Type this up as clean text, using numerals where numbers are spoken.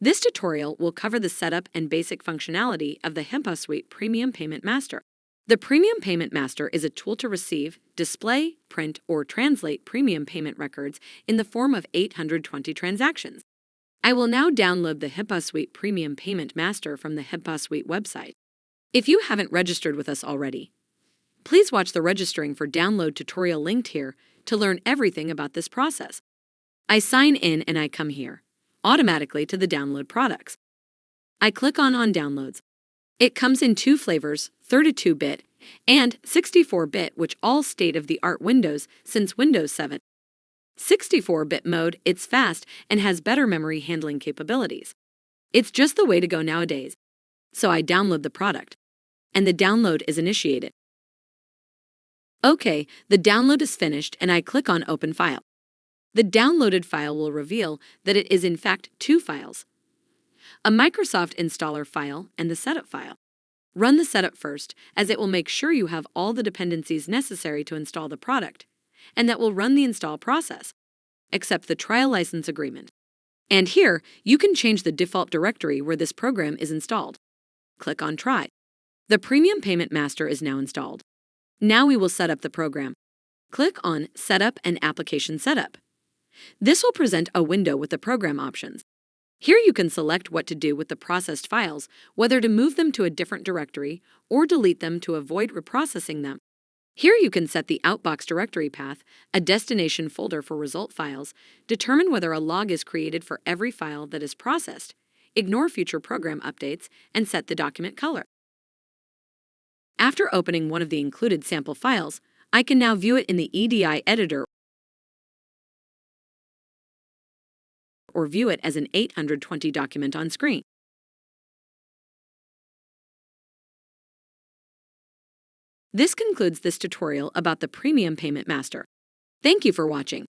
This tutorial will cover the setup and basic functionality of the HIPAA Suite Premium Payment Master. The Premium Payment Master is a tool to receive, display, print, or translate premium payment records in the form of 820 transactions. I will now download the HIPAA Suite Premium Payment Master from the HIPAA Suite website. If you haven't registered with us already, please watch the registering for download tutorial linked here to learn everything about this process. I sign in and I come here automatically to the download products. I click on Downloads. It comes in two flavors, 32-bit and 64-bit, which all state-of-the-art Windows since Windows 7. 64-bit mode, it's fast and has better memory handling capabilities. It's just the way to go nowadays. So I download the product, and the download is initiated. Okay, the download is finished and I click on Open File. The downloaded file will reveal that it is in fact two files, a Microsoft installer file and the setup file. Run the setup first, as it will make sure you have all the dependencies necessary to install the product, and that will run the install process. Accept the trial license agreement. And here, you can change the default directory where this program is installed. Click on Try. The Premium Payment Master is now installed. Now we will set up the program. Click on Setup and Application Setup. This will present a window with the program options. Here you can select what to do with the processed files, whether to move them to a different directory or delete them to avoid reprocessing them. Here you can set the outbox directory path, a destination folder for result files, determine whether a log is created for every file that is processed, ignore future program updates, and set the document color. After opening one of the included sample files, I can now view it in the EDI editor or view it as an 820 document on screen. This concludes this tutorial about the Premium Payment Master. Thank you for watching.